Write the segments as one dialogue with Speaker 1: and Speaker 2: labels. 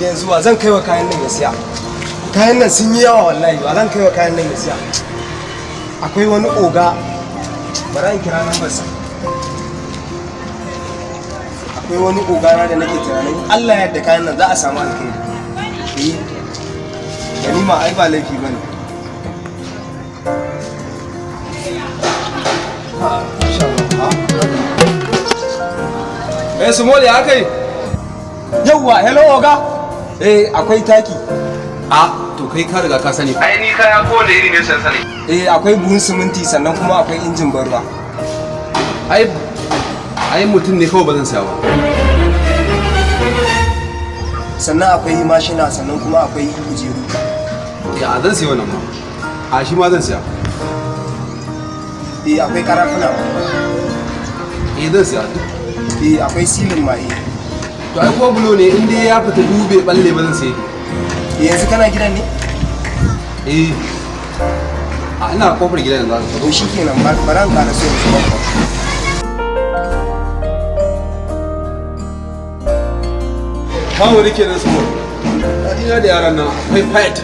Speaker 1: yanzu wa zan kai wa kayan nan ya siya. Kayan nan sun yi yawa wallahi, wa zan kai wa kayan nan ya siya. Akwai wani oga, bari in kira lambarsa. Akwai wani oga na da nake tunanin Allah ya yarda kayan nan za a samu alheri. Ganima ai ba laifi bane.
Speaker 2: Small ya kai?
Speaker 1: Yawwa, hello oga. Akwai taki.
Speaker 2: To kai ka riga ka sani.
Speaker 3: Ai ni kaya ko da iri ne san sani.
Speaker 1: Akwai buhun siminti sannan kuma akwai injin barwa.
Speaker 2: Ai mutum ne kawai ba zan saya ba.
Speaker 1: Sannan akwai mashina sannan kuma akwai kujeru.
Speaker 2: Zan siya wannan ma. Shi ma zan siya.
Speaker 1: Akwai karafuna.
Speaker 2: Zan siya.
Speaker 1: Akwai silin ma.
Speaker 2: To ai ko bulo ne in dai ya fita dube balle ba zan siya.
Speaker 1: Yanzu kana gidan ne?
Speaker 2: Ina kofar gidan yanzu.
Speaker 1: To shikenan baran ka na so su ba.
Speaker 2: Kawo nake nan su. Ina da yaran nan akwai fight.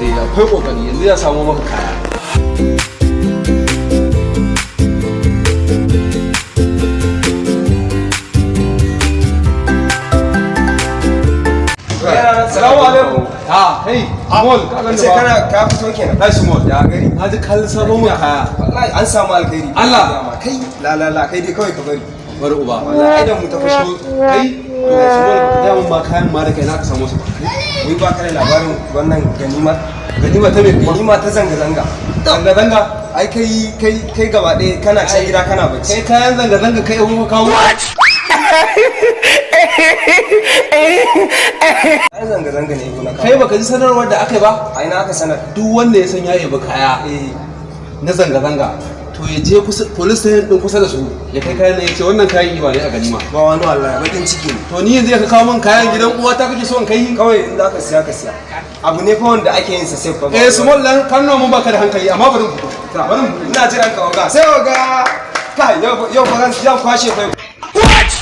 Speaker 2: Akwai kokari yanzu ya samu maka kaya.
Speaker 1: Salamu alaikum.
Speaker 2: Hey, Small,
Speaker 1: sai ka fito kenan.
Speaker 2: Kai Small, ya gari. Na ji kallon sabon mu kaya.
Speaker 1: Wallahi an samu alheri.
Speaker 2: Allah.
Speaker 1: Kai la kai dai kawai ka bari.
Speaker 2: Bari uba.
Speaker 1: Wallahi idan mu ta fashi.
Speaker 2: Kai, to Small, da mun ba kayan ma da kai na ka samu su.
Speaker 1: Wai ba ka da labarin wannan ganima?
Speaker 2: Ganima ta me kuma?
Speaker 1: Ganima ta zanga-zanga.
Speaker 2: Zanga-zanga?
Speaker 1: Ai kai gaba ɗaya kana can gida kana bacci.
Speaker 2: Kai kayan zanga-zanga kai ko kawo.
Speaker 1: Ai zanga-zanga ne ko na kawo.
Speaker 2: Kai baka ji sanarwar da aka yi ba?
Speaker 1: Ai na aka sanar.
Speaker 2: Duk wanda ya san ya yabi kaya na zanga-zanga to ya je police station din kusa da su ya kai kayan nan ya ce wannan kayan iba ne a ganima.
Speaker 1: Ba wani wallahi bakin ciki ne.
Speaker 2: To ni yanzu ya kawo min kayan gidan uwa ta kake so in kai?
Speaker 1: Kawai in za ka siya ka siya. Abu ne fa wanda ake yin sa sai fa.
Speaker 2: Small dan kan mun baka da hankali amma bari mu fito.
Speaker 1: Bari mu ina jiran ka oga. Sai oga. Kai yau fa zan kwashe kai. What?